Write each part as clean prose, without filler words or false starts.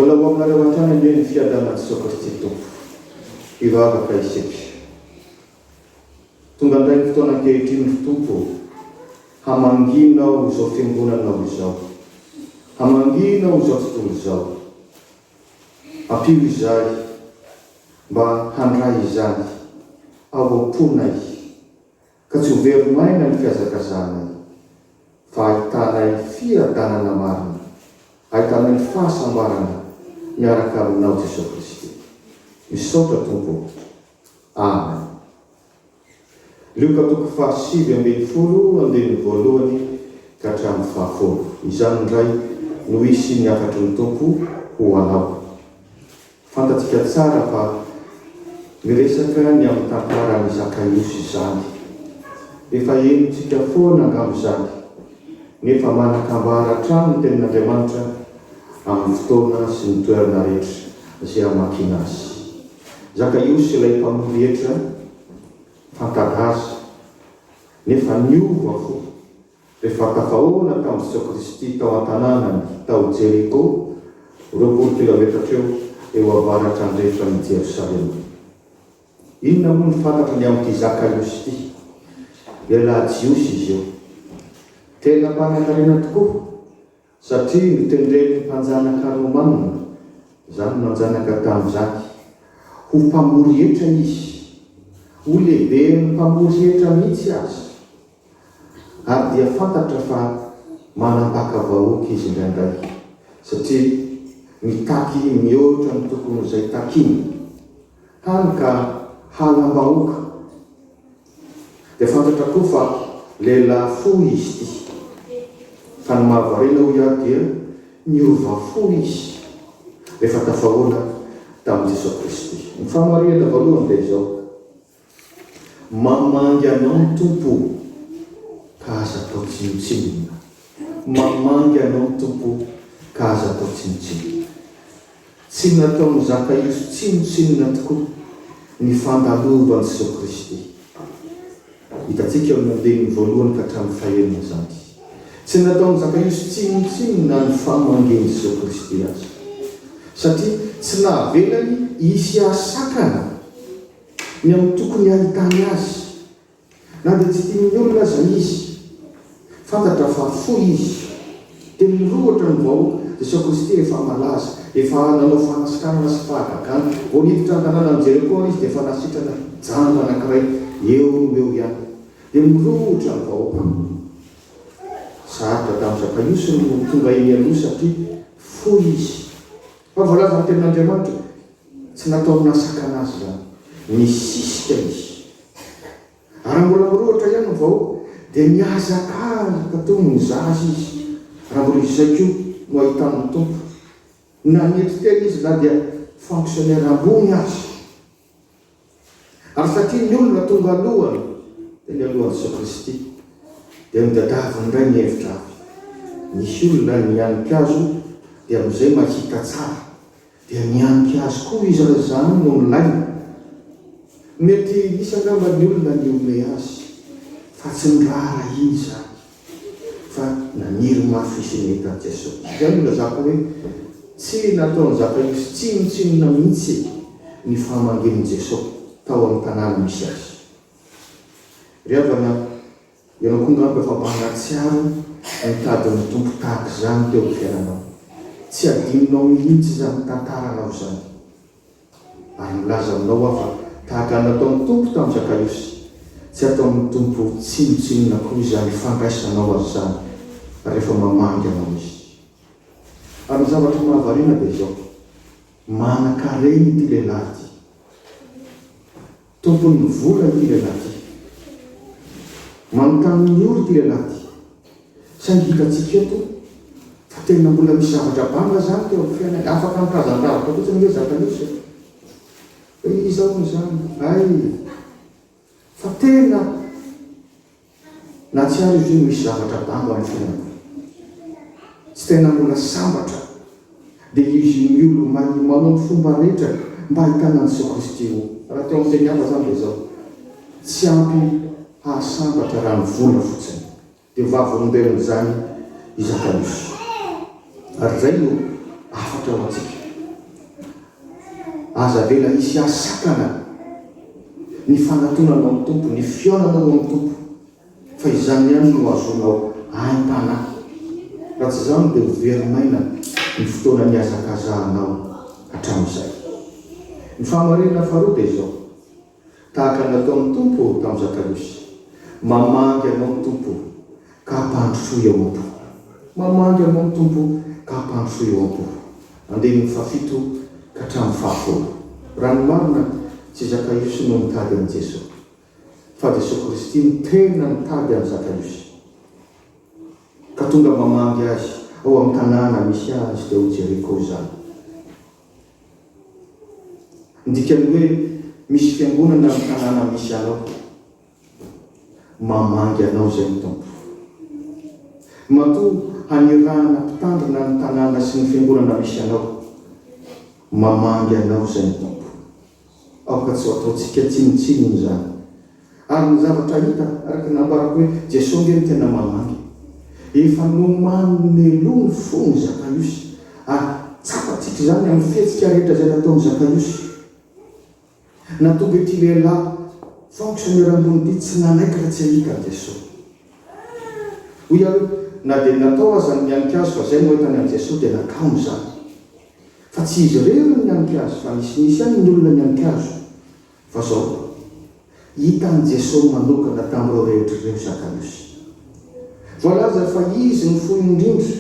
mbola ho aminareo an-trano anie ny fiadana Jesosy Kristy tompo hivavaka isika tonga indray ny fotoana ankehitriny ny tompo hamanginao izao fiangonanao izao, hamanginao izao tontolo izao, ampio izay mba handray izany ao am-ponay ka tsy ho veromaina ny fiazakazanay fa ahitanay fiadanana marina, ahitanay ny fahasambarana miaraka aminao Jesosy Kristy. Misaotra tompo. Amen. Luka 7:20 andiny voalohany ka hatramin'ny 10. Izany indray no isy ny afatry ny tompo ho anao. Fantatsika tsara fa miresaka ny amin'ny tantaran'i Zakaiosy izany. Efa henontsika foana angamo izany, nefa manakambara hatrany ny tenin'Andriamanitra amin'ny fotoana sy ny toerana rehetra izay amakiana azy. Zakaiosy ilay mpamory hetra fantadaza, nefa niova fo rehefa tafahoana tamin'i Jesosy Kristy tao an-tanànany tao Jeriko, 20 kilometatra eo avaratra andrefana Jerosalema. Inona moa ny fantatry ny amin'ity Zakaiosy ity? Lehilahy jiosy izy io, tena mpanankarena tokoa satria nitendreny mpanjanaka Romanina, izany nanjanaka tamin'izany, ho mpamory hetra izy, ho lehibe ny mpamory hetra mihitsy azy, ary dia fantatra fa manambaka vahoaka izy indraindray satria mitaky mihoatra ny tokony izay takiny hany ka halam-bahoaka. Dia fantatra koa fa lehilahy fo izy ity, fa ny mahavarena ho iaho dia niova fo izy rehefa tafahoana tamin'i Jesosy Kristy. Ny famarihana voalohany dia izao: mamangy anao ny tompo ka aza atao tsinotsinona. Mamangy anao ny tompo ka aza atao tsinotsinona. Tsy nataon'ny Zakaiosy tsinotsinona tokoa ny fandalovany Jesosy Kristy. Hitantsika amin'ny andininy voalohany ka hatramin'ny 9 zany. Tsy nataon'ny Zakaiosy tsinotsinona ny famangeny Jesosy Kristy azy, satria tsy nahavelany isy asakana ny amin'ny tokony ahitany azy, na dia tsy tian'ny olona aza izy, fantatra fa fo izy, dia mirohatra ny vahoaka. Jesosy Kristy efa malaza, efa nanao fanasitrana sy fahagagana, vao niditra an-tanàna ny Jeriko izy dia efa nasitrana jango anankiray eo ihany, dia mirohatra ny vahoaka. Saratra tamin'ny Zakaiosy no tonga eny aloha satria fo izy. Fa voalaza ny tenin'Andriamanitra tsy natao nasakana azy zany, nisisika izy. Raha mbola mirohatra ihany ny vahoaka dia miazakazaka toy ny zaza izy. Raha mbola izay koa no ahitany tompo, na mety tena izy na dia fonctionnaire ambony azy. Ary satria ny olona tonga alohany, teny alohan'i Jesosy Kristy, dia midadaviny indray ny hevitra avy. Nisy olona nianika azo dia amin'izay mahita tsara, dia nianika azy koa izy raha izany no milaina. Mety misy angamba ny olona niome azy, fa tsy nirara iny zany, fa naniry mafy izy neta Jesosy. Izay no lazako hoe tsy nataon'ny Zakaiosy tsinotsinona mihitsy ny famangen'i Jesosy tao amin'ny tanàna misy azy. Ry havana, ianao koa ngamba efa manatsiaro mitadin'ny tompo tahaka izany teo amin'ny fiainanao. Tsy adininao mihitsy izany tantaranao izany, ary milaza aminao aho fa tahaka nataon'ny tompo tamin'ny Zakaiosy, tsy ataon'ny tompo tsinotsinona koa izany fandraisanao azy izany rehefa mamangy anao izy. Ary ny zavatra mahavariana dia izao: manan-karena ity lehilahy ity, tompony vola ity lehilahy ity, manontany olo ity lehilahy ity. Saingy hitantsika eto fa tena mbola misy zavatra banga zany teo amin'ny fiainany, afaka mitazan-davitra koatsy ny hoe Zakaiosy hoe izao izany, ay fa tena na tsy ary izy io misy zavatra banga amin'ny fiainany, tsy tena mbola sambatra. Dia izy miolo manao ny fomba rehetra mba ahitana Jesosy Kristy io. Raha teo amin'ny teny hafa zany dia izao: tsy ampy hahasambatra raha ny vola fotsiny. Dia vavolombelona izany i Zakaiosy. Ary izay no afatra ho antsika. aza vela isy asakana ny fanatonanao amin'ny tompo, ny fionanao amin'ny tompo, fa izany ihany no azonao haintana. Raha tsy izany dia hoverimaina ny fotoana ny azakazahanao hatramin'izay. Ny fahamarinana faharoa dia izao, tahaka natao amin'ny tompo tamin'ny Zakariosy, mamangy anao amin'ny tompo ka hampandrosoa eo am-po. Mamangy anao amin'ny tompo ka hampandrosoa eo am-po. Andehany fafito ka hatramin'ny fahafolo. Raha ny marina tsy Zakariosy no mitady an' Jesosy, fa Jesosy Kristy no tena mitady an' Zakariosy ka tonga mamangy azy ao amin'ny tanàna misy azy dia ho Jeriko izany. Indikany hoe misy fiangonana amin'ny tanàna misy anao, mamangy anao zay ny tompo. Matoa hanirahana mpitandrina ny tanàna sy ny fiangonana misy anao, mamangy anao zay ny tompo. Aoka tsy ataontsika tsinitsininy izany. Ary ny zavatra hita araka nambarako hoe Jesosy nge ny tena mamangy. Efa nomanonelony fony Zakariosy, ary tsapatsika izany amin'ny fihetsika rehetra izay nataon'ny Zakariosy. Natonga ity lehilahy fonctionnaire ambony ity tsy nanaiky raha tsy ahita an' Jesosy. Hoy aho na dia natao aza ny nianika azy fa zay no hitany an' Jesosy dia natao izany. Fa tsy izy rery ny nianika azy, fa nisy ihany ny olona nianika azy. Fa zao hitan' Jesosy manokana tamin'ireo rehetra ireo Zakariosy. Voalaza fa izy ny fohy indrindra,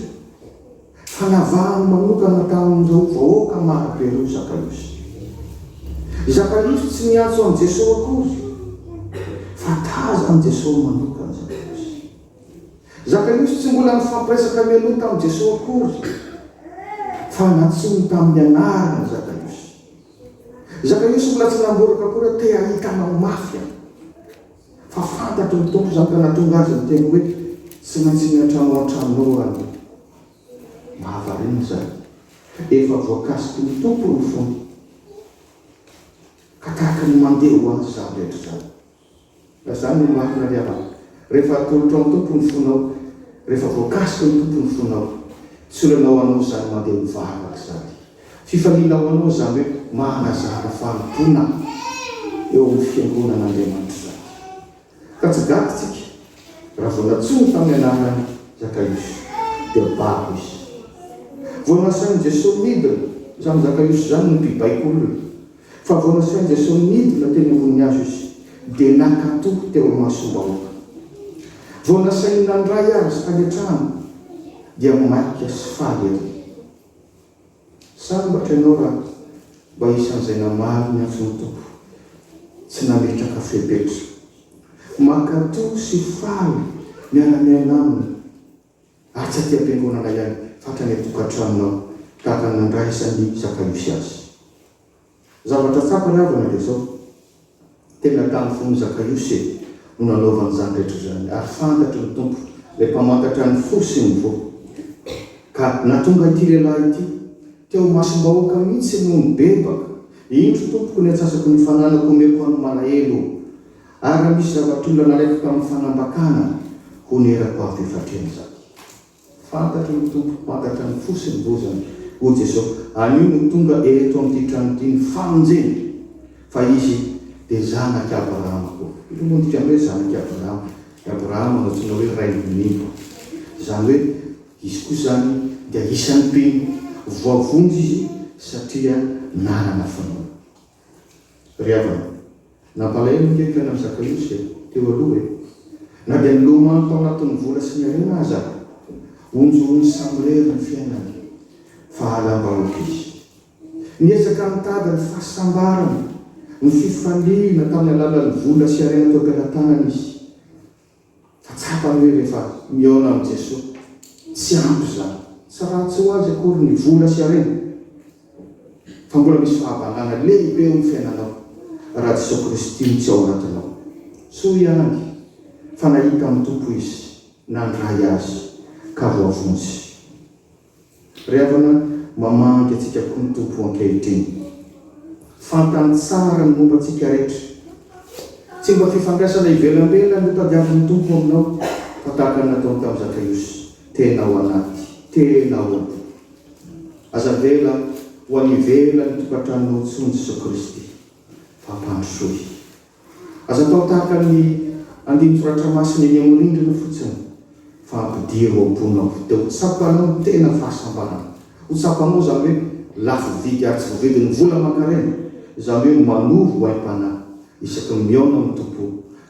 fanavahany manokana tamin'ireo vahoaka marobe ireo Zakariosy. Zakariosy tsy miantso an' Jesosy akory, fa taza an' Jesosy manokana Zakariosy. Zakariosy tsy mbola nifampiresaka mialoha tamin'i Jesosy akory, fa natsony tamin'ny anarana Zakariosy. Zakariosy mbola tsy namboraka akory te ahitanao mafia, fa fantatry ny tompo izany ka natonga azy ny teny hoe tsy maintsy miantrano an-tranonao any. Mahavarina izany, efa voakasiky ny tompo ny fony, ka tahaka ny mandeha ho azy izany rehetra izany. Da izany ny marina ry avana. Rehefa atolotra amin'ny tompo ny fonao, rehefa voakasiky ny tompo ny fonao, tsy olanao anao izany mandeha mivavaka izany. Fifalianao anao izany hoe manazara fahalimpona eo amin'ny fiangonan'Andriamanitra izany. Ka tsy gatitsika raha vao natsony tamin'ny anarany Zakariosy dia bako izy. Vao nasain'i Jesosy nidina, izany Zakariosy izany no mpibaik'olona. Fa vao nasain'i Jesosy nidina teny ambony azo izy dia nakatoky teo masombahoaka. Vao nasainy nandray azy tany an-trano dia maika sy faly ery. Sambatra ianao raha mba isan'izay namaly ny antso ny tompo, tsy nametraka fepetra. Makatoky sy faly miara-miaina aminy, ary tsy aty am-piangonana ihany, fatrany atokantranonao tahaka ny nandraisan'ny Zakariosy azy. Zavatra tsapa ny avana dia zao, tena tamin'ny fony Zakariosy no nanaovany izany rehetra izany, ary fantatry ny tompo ilay mpamantatra ny fo sy ny vo. Ka natonga ity lehilahy ity teo masom-bahoaka mihitsy no mibebaka, indro tompoko ny atsasako ny fananako omeko any malahelo, ary misy zavatr'olona nalaiko tamin'ny fanambakana ho nerako avy efatreny izany. Fantatry ny tompo, fantatra ny fo sy ny vo zany ho Jesosy. Anio no tonga eto amin'ity trano ity ny famonjeny, fa izy dia zanaky Abrahama koa. Io moa ndika hoe zanaky Abrahama. Abrahama natsoina hoe raim-bonimbo. Izany hoe izy koa zany dia isan'ny mpino voavonjy izy satria nanana finoana. Ry havana, nampalahelo ny kelikana amin'ny Zakariosy teo aloha hoe na dia nilomano tao anatin'ny vola sy ny harena aza, onjohony samborera ny fiainany, fa alam-bahoaka izy. Niezaka mitady ny fahasambarana, ny fifaliana tamin'ny alalan'ny vola sy harena teo am-pelantanana izy. Fa tsapany hoe rehefa miaona amin'ny Jesosy tsy ampy izany. Tsy ratsy ho azy akory ny vola sy harena, fa mbola misy fahavalana lehibe eo amin'ny fiainanao raha Jesosy Kristy no tsy ao anatinao. Soa ihany fa nahita amin'ny tompo izy, nandray azy ka voavonjy. Ry havana, mamangy atsika koa ny tompo ankehitriny. Fantany tsara ny momba antsika rehetra. Tsy mba fifandraisana ivelambela no tadiavin'ny tompo aminao, fa tahaka ny nataony tamin'ny Zakariosy, tena ao anaty, tena ao. Aza vela ho any ivelany tokantranonao tsony Jesosy Kristy fampandrosoy. Aza atao tahaka ny andiny soratra masina eny amin'ny rindrina fotsiny fa ampidia ho amponao dia ho tsapanao ny tena fahasambarana. Ho tsapanao izany hoe lafo vidy ary tsy voavidin'ny vola aman-karena, izany hoe manovo haim-panahy isaky ny miaona amin'ny tompo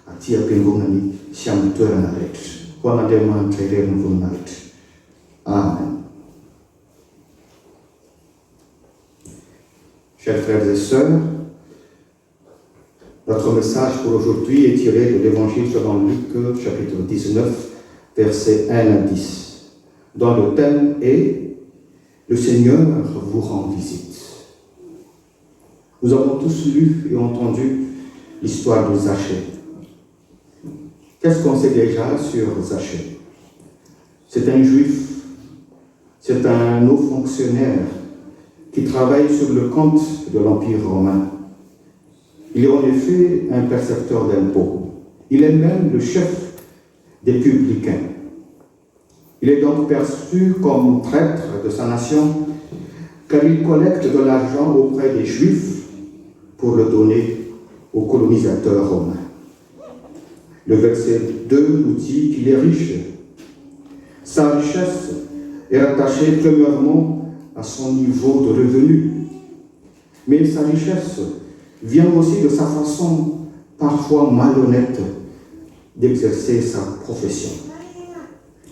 aty am-piangonany sy amin'ny toerana rehetra. Ho an'Andriamanitra irery ny voninahitra. Amen. Chers frères et sœurs, notre message pour aujourd'hui est tiré de l'Évangile selon Luc, chapitre 19, versets 1 à 10, dont le thème est « Le Seigneur vous rend visite ». Nous avons tous lu et entendu l'histoire de Zachée. Qu'est-ce qu'on sait déjà sur Zachée? C'est un juif, c'est un haut fonctionnaire qui travaille sur le compte de l'Empire romain. Il est en effet un percepteur d'impôts. Il est même le chef des publicains. Il est donc perçu comme traître de sa nation car il collecte de l'argent auprès des Juifs pour le donner aux colonisateurs romains. Le verset 2 nous dit qu'il est riche. Sa richesse est rattachée premièrement à son niveau de revenu. Mais sa richesse vient aussi de sa façon parfois malhonnête d'exercer sa profession.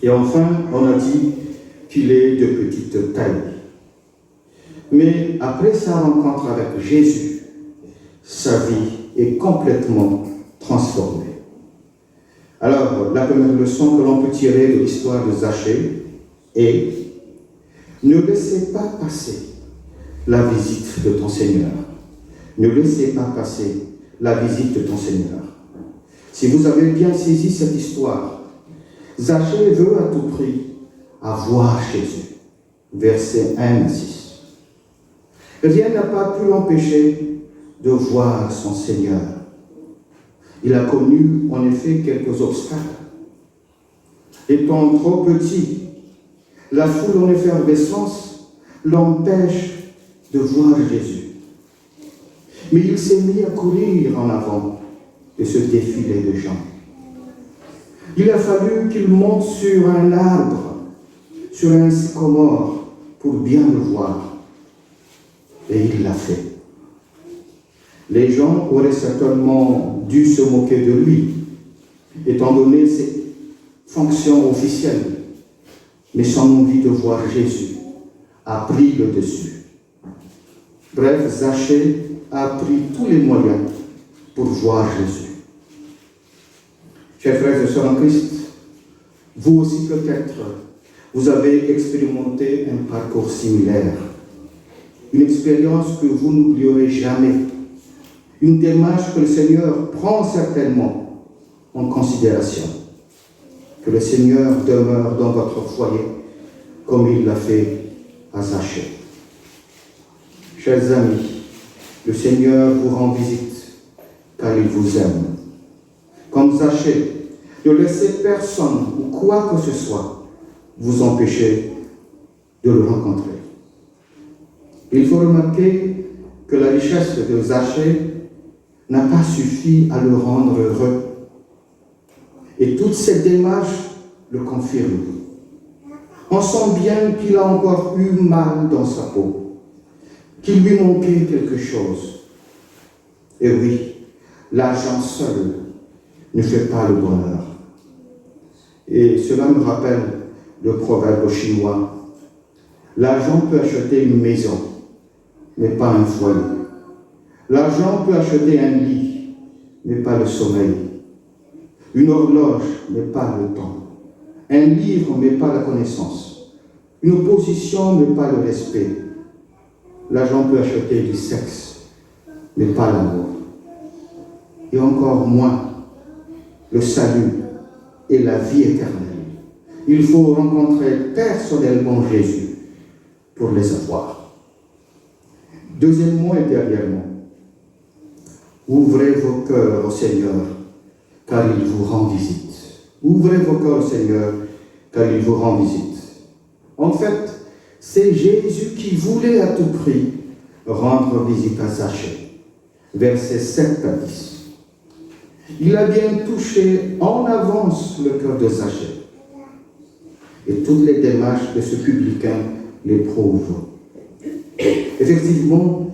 Et enfin, on a dit qu'il est de petite taille. Mais après sa rencontre avec Jésus, sa vie est complètement transformée. Alors, la première leçon que l'on peut tirer de l'histoire de Zachée est: ne laissez pas passer la visite de ton Seigneur. Ne laissez pas passer la visite de ton Seigneur. Si vous avez bien saisi cette histoire, Zachée veut à tout prix avoir Jésus. Versets 1 à 6. Rien n'a pas pu l'empêcher de voir son Seigneur. Il a connu en effet quelques obstacles. Étant trop petit, la foule en effervescence l'empêche de voir Jésus. Mais il s'est mis à courir en avant de ce défilé de gens. Il a fallu qu'il monte sur un arbre, sur un sycomore, pour bien le voir. Et il l'a fait. Les gens auraient certainement dû se moquer de lui, étant donné ses fonctions officielles. Mais son envie de voir Jésus a pris le dessus. Bref, Zachée a pris tous les moyens pour voir Jésus. Chers frères et sœurs en Christ, vous aussi peut-être, vous avez expérimenté un parcours similaire. Une expérience que vous n'oublierez jamais. Une démarche que le Seigneur prend certainement en considération. Que le Seigneur demeure dans votre foyer comme il l'a fait à Zachée. Chers amis, le Seigneur vous rend visite car il vous aime. Comme Zachée, ne laissez personne ou quoi que ce soit vous empêcher de le rencontrer. Il faut remarquer que la richesse de Zachée n'a pas suffi à le rendre heureux. Et toutes ces démarches le confirment. On sent bien qu'il a encore eu mal dans sa peau, qu'il lui manquait quelque chose. Et oui, l'argent seul ne fait pas le bonheur. Et cela me rappelle le proverbe chinois. L'argent peut acheter une maison, mais pas un foyer. L'argent peut acheter un lit, mais pas le sommeil. Une horloge, mais pas le temps. Un livre, mais pas la connaissance. Une position, mais pas le respect. L'argent peut acheter du sexe, mais pas l'amour. Et encore moins le salut et la vie éternelle. Il faut rencontrer personnellement Jésus pour les avoir. Deuxièmement et dernièrement, ouvrez vos cœurs au Seigneur, car il vous rend visite. Ouvrez vos cœurs au Seigneur, car il vous rend visite. En fait, c'est Jésus qui voulait à tout prix rendre visite à Zachée. Versets 7 à 10. Il a bien touché en avance le cœur de Zachée. Et toutes les démarches de ce publicain l'éprouvent. Effectivement,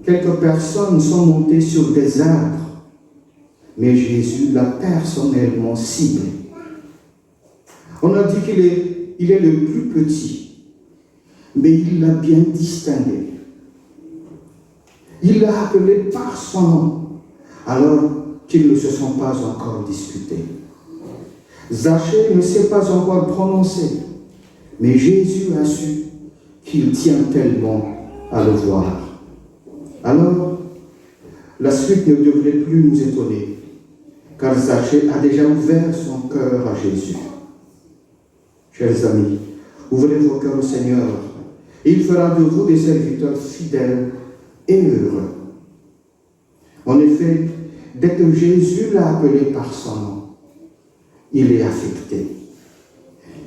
quelques personnes sont montées sur des arbres, mais Jésus l'a personnellement ciblé. On a dit qu'il est le plus petit, mais il l'a bien distingué. Il l'a appelé par son nom, alors qu'ils ne se sont pas encore disputés. Zachée ne s'est pas encore prononcé, mais Jésus a su qu'il tient tellement à le voir. Alors, la suite ne devrait plus nous étonner, car Zachée a déjà ouvert son cœur à Jésus. Chers amis, ouvrez vos cœurs au Seigneur, et il fera de vous des serviteurs fidèles et heureux. En effet, dès que Jésus l'a appelé par son nom, il est affecté.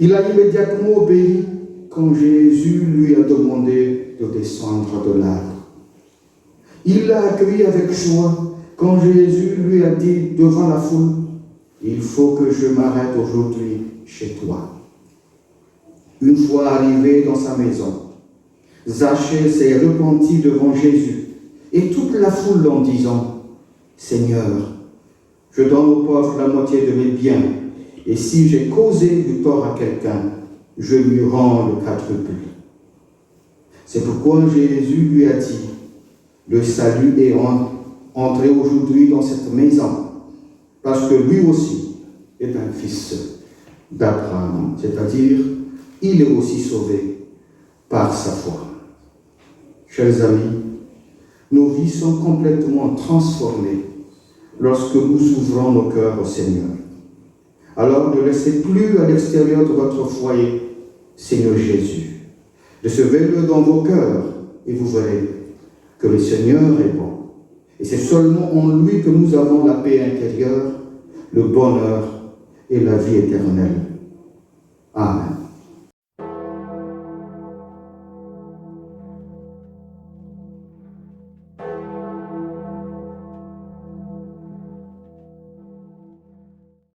Il a immédiatement obéi quand Jésus lui a demandé de descendre de l'arbre. Il l'a accueilli avec joie quand Jésus lui a dit devant la foule, « Il faut que je m'arrête aujourd'hui chez toi. » Une fois arrivé dans sa maison, Zachée s'est repenti devant Jésus et toute la foule en disant, « Seigneur, je donne aux pauvres la moitié de mes biens, et si j'ai causé du tort à quelqu'un, je lui rends le quadruple. » C'est pourquoi Jésus lui a dit, « Le salut est entré aujourd'hui dans cette maison, parce que lui aussi est un fils d'Abraham. » C'est-à-dire, il est aussi sauvé par sa foi. Chers amis, nos vies sont complètement transformées lorsque nous ouvrons nos cœurs au Seigneur. Alors ne laissez plus à l'extérieur de votre foyer Seigneur Jésus. Recevez-le dans vos cœurs et vous verrez que le Seigneur est bon. Et c'est seulement en lui que nous avons la paix intérieure, le bonheur et la vie éternelle.